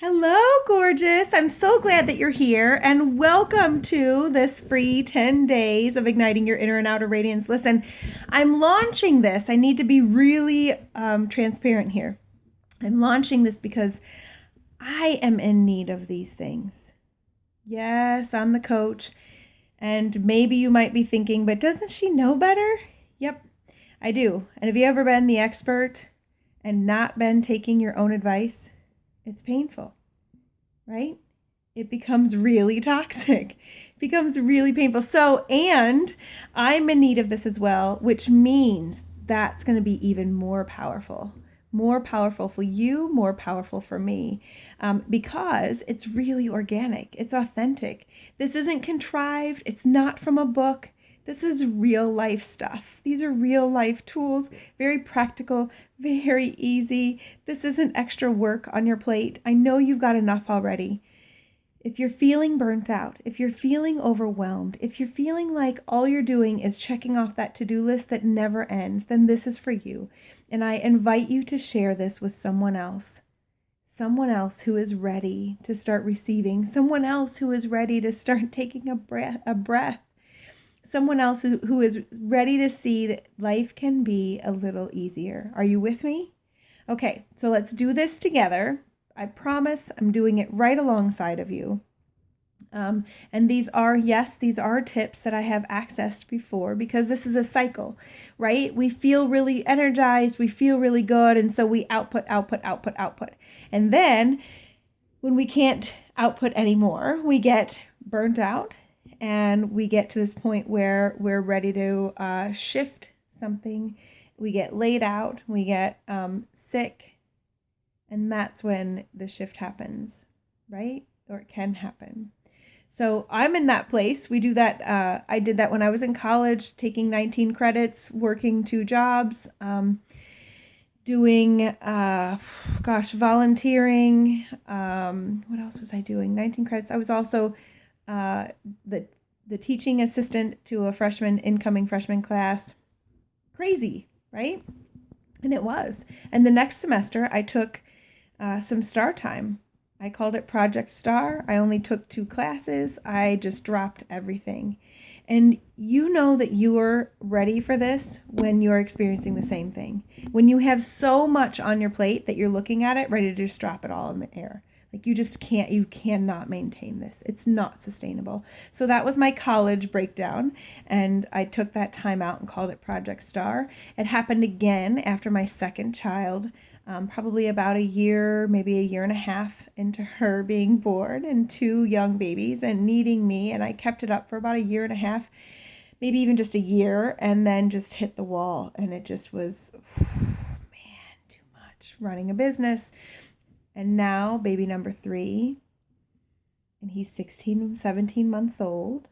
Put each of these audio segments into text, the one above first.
Hello, gorgeous. I'm so glad that you're here and welcome to this free 10 days of igniting your inner and outer radiance. Listen, I'm launching this. I need to be really transparent here. I'm launching this because I am in need of these things. Yes, I'm the coach. And maybe you might be thinking, but doesn't she know better? Yep, I do. And have you ever been the expert and not been taking your own advice? It's painful, right? It becomes really toxic. It becomes really painful. So, and I'm in need of this as well, which means that's going to be even more powerful. More powerful for you, more powerful for me, because it's really organic. It's authentic. This isn't contrived. It's not from a book. This is real life stuff. These are real life tools, very practical, very easy. This isn't extra work on your plate. I know you've got enough already. If you're feeling burnt out, if you're feeling overwhelmed, if you're feeling like all you're doing is checking off that to-do list that never ends, then this is for you. And I invite you to share this with someone else who is ready to start receiving, someone else who is ready to start taking a breath. Someone else who is ready to see that life can be a little easier. Are you with me? Okay, so let's do this together. I promise I'm doing it right alongside of you. And these are tips that I have accessed before because this is a cycle, right? We feel really energized, we feel really good, and so we output. And then when we can't output anymore, we get burnt out. And we get to this point where we're ready to shift something. We get laid out, we get sick, and that's when the shift happens, right? Or it can happen. So I'm in that place. We do that. I did that when I was in college, taking 19 credits, working 2 jobs, doing, volunteering. What else was I doing? 19 credits. I was also the teaching assistant to a incoming freshman class. Crazy, right? And it was. And the next semester I took some star time. I called it Project Star. I only took 2 classes. I just dropped everything. And you know that you are ready for this when you're experiencing the same thing. When you have so much on your plate that you're looking at it, ready to just drop it all in the air. Like you cannot maintain this. It's not sustainable. So that was my college breakdown. And I took that time out and called it Project Star. It happened again after my second child, probably about a year, maybe a year and a half into her being born and 2 young babies and needing me. And I kept it up for about a year and a half, maybe even just a year, and then just hit the wall. And it just was, man, too much. Running a business. And now baby number 3, and he's 17 months old.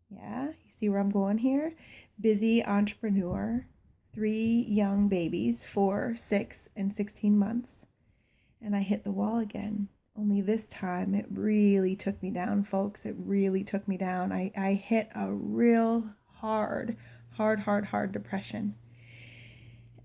Yeah, you see where I'm going here? Busy entrepreneur, 3 young babies, 4, 6, and 16 months. And I hit the wall again. Only this time it really took me down, folks. It really took me down. I hit a real hard depression.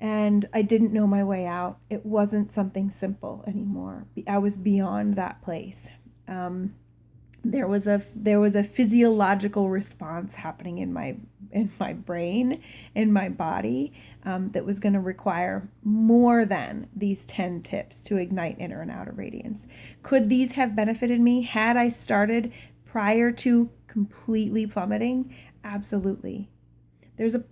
And I didn't know my way out. It wasn't something simple anymore. I was beyond that place. There was a physiological response happening in my brain, in my body, that was going to require more than these 10 tips to ignite inner and outer radiance. Could these have benefited me had I started prior to completely plummeting? Absolutely. There's a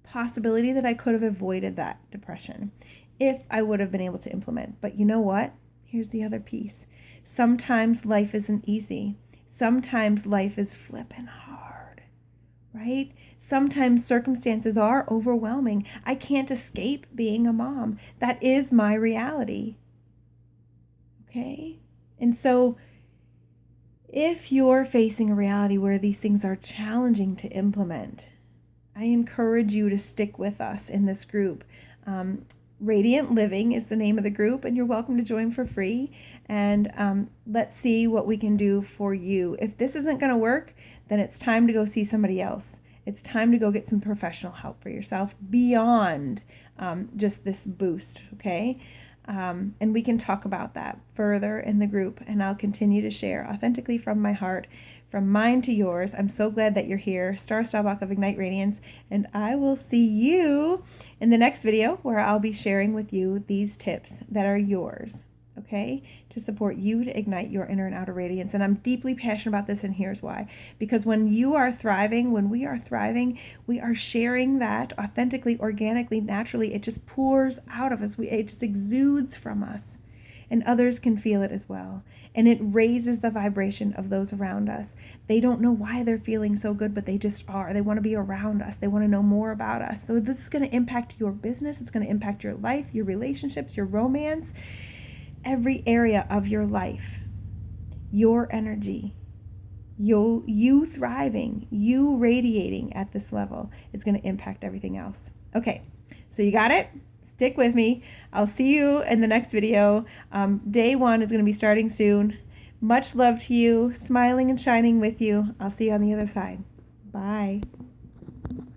possibility that I could have avoided that depression if I would have been able to implement. But you know what? Here's the other piece. Sometimes life isn't easy. Sometimes life is flipping hard, right? Sometimes circumstances are overwhelming. I can't escape being a mom. That is my reality. Okay? And so if you're facing a reality where these things are challenging to implement, I encourage you to stick with us in this group. Radiant Living is the name of the group, and you're welcome to join for free. And let's see what we can do for you. If this isn't going to work, then it's time to go see somebody else. It's time to go get some professional help for yourself beyond just this boost, okay? And we can talk about that further in the group, and I'll continue to share authentically from my heart, from mine to yours. I'm so glad that you're here. Star Staubach of Ignite Radiance, and I will see you in the next video where I'll be sharing with you these tips that are yours, okay, to support you to ignite your inner and outer radiance. And I'm deeply passionate about this, and here's why. Because when you are thriving, when we are thriving, we are sharing that authentically, organically, naturally. It just pours out of us. It just exudes from us. And others can feel it as well. And it raises the vibration of those around us. They don't know why they're feeling so good, but they just are. They want to be around us. They want to know more about us. So this is going to impact your business. It's going to impact your life, your relationships, your romance, every area of your life. Your energy, you thriving, you radiating at this level is going to impact everything else. Okay, so you got it? Stick with me. I'll see you in the next video. Day 1 is going to be starting soon. Much love to you, smiling and shining with you. I'll see you on the other side. Bye.